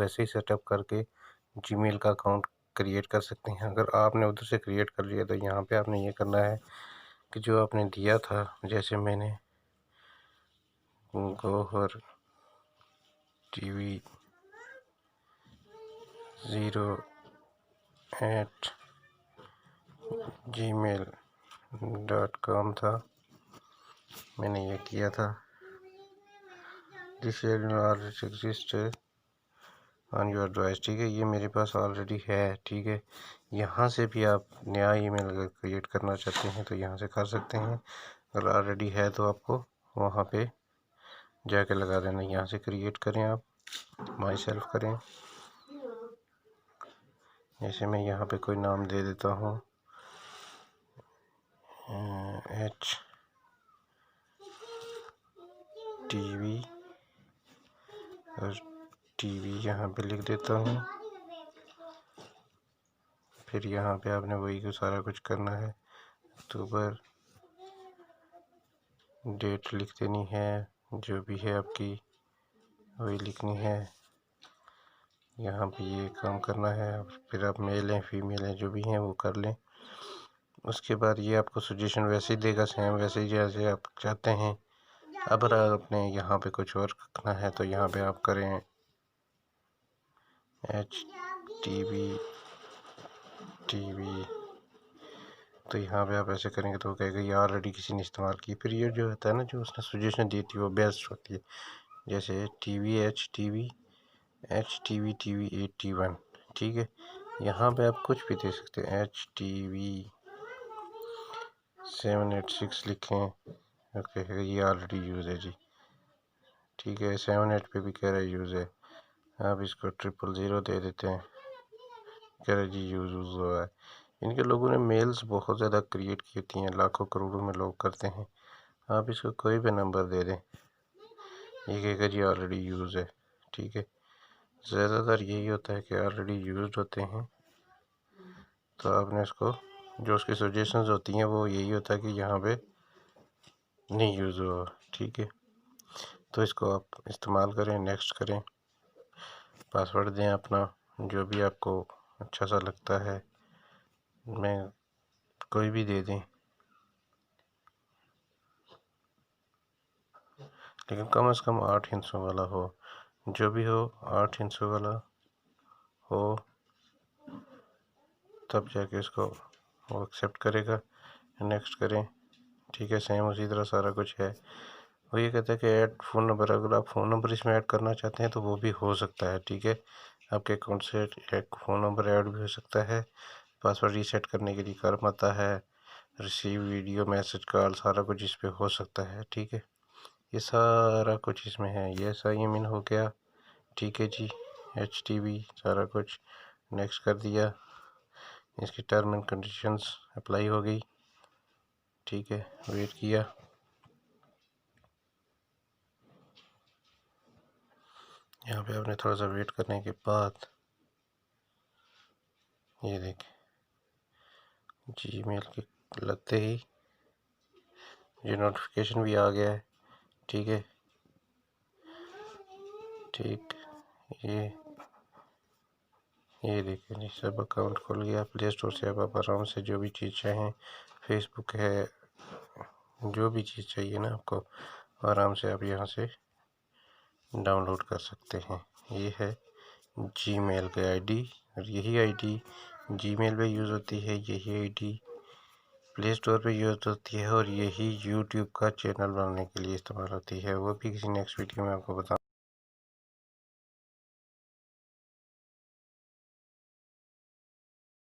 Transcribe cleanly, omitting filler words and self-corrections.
वैसे ही सेटअप करके जीमेल का अकाउंट क्रिएट कर सकते हैं। अगर आपने उधर से क्रिएट कर लिया तो यहाँ पे आपने ये करना है कि जो आपने दिया था, जैसे मैंने गौहर TV 0@gmail.com था, मैंने ये किया था। This exist on your device, ठीक है, ये मेरे पास ऑलरेडी है, ठीक है। यहाँ से भी आप नया ईमेल अगर क्रिएट करना चाहते हैं तो यहाँ से कर सकते हैं। अगर ऑलरेडी है तो आपको वहाँ पे जाके लगा देना। यहाँ से क्रिएट करें, आप माई सेल्फ करें। जैसे मैं यहाँ पे कोई नाम दे देता हूँ, HTV और TV यहाँ पे लिख देता हूँ। फिर यहाँ पे आपने वही को सारा कुछ करना है। अक्टूबर, डेट लिख देनी है, जो भी है आपकी वही लिखनी है। यहाँ पे ये काम करना है। फिर आप मेल हैं फीमेल हैं जो भी हैं वो कर लें। उसके बाद ये आपको सजेशन वैसे ही देगा, सेम वैसे ही जैसे आप चाहते हैं। अब अगर आपने यहाँ पे कुछ और रखना है तो यहाँ पे आप करें HTV तो यहाँ पे आप ऐसे करेंगे तो कहेगा ये ऑलरेडी किसी ने इस्तेमाल की। फिर ये जो होता है ना, जो उसने सजेशन दी थी वो बेस्ट होती है। जैसे HTV 81, ठीक है। यहाँ पे आप कुछ भी दे सकते हैं, HTV 786 लिखें, ओके, ये ऑलरेडी यूज़ है जी, ठीक है। 78 पे भी कह रहा है यूज़ है, आप इसको 000 दे देते हैं, कह रहे जी यूज़ हुआ है। इनके लोगों ने मेल्स बहुत ज़्यादा क्रिएट की होती हैं, लाखों करोड़ों में लोग करते हैं। आप इसको कोई भी नंबर दे दें, ये कहेगा जी ऑलरेडी यूज़ है, ठीक है। ज़्यादातर यही होता है कि ऑलरेडी यूज़ होते हैं, तो आपने इसको जो उसकी सजेशंस होती हैं वो यही होता है कि यहाँ पे नहीं यूज़ हुआ, ठीक है। तो इसको आप इस्तेमाल करें, नेक्स्ट करें, पासवर्ड दें अपना जो भी आपको अच्छा सा लगता है, मैं कोई भी दे दें, लेकिन कम से कम 8 हिंसों वाला हो, जो भी हो 8 हिंसों वाला हो, तब जाके इसको वो एक्सेप्ट करेगा। नेक्स्ट करें, ठीक है। सेम उसी तरह सारा कुछ है। वो ये कहता है कि ऐड फ़ोन नंबर, अगर आप फ़ोन नंबर इसमें ऐड करना चाहते हैं तो वो भी हो सकता है, ठीक है। आपके अकाउंट से एक फ़ोन नंबर ऐड भी हो सकता है। पासवर्ड रीसेट करने के लिए काम आता है। रिसीव वीडियो मैसेज कॉल सारा कुछ इस पर हो सकता है, ठीक है। ये सारा कुछ इसमें है। ये सही मीन हो गया, ठीक है जी। HTV सारा कुछ नेक्स्ट कर दिया, इसकी टर्म एंड कंडीशंस अप्लाई हो गई, ठीक है। वेट किया, यहाँ पे आपने थोड़ा सा वेट करने के बाद ये देखें जीमेल के लगते ही ये नोटिफिकेशन भी आ गया है, ठीक है। ठीक, ये देखें जी, सब अकाउंट खुल गया। प्ले स्टोर से अब आप आराम से जो भी चीज़ चाहें, फेसबुक है, जो भी चीज़ चाहिए ना आपको, आराम से आप यहाँ से डाउनलोड कर सकते हैं। ये है जीमेल की आईडी, और यही आईडी जीमेल पे यूज़ होती है, यही आईडी प्ले स्टोर पे यूज़ होती है, और यही यूट्यूब का चैनल बनाने के लिए इस्तेमाल होती है। वो भी किसी नेक्स्ट वीडियो में आपको बताऊँ।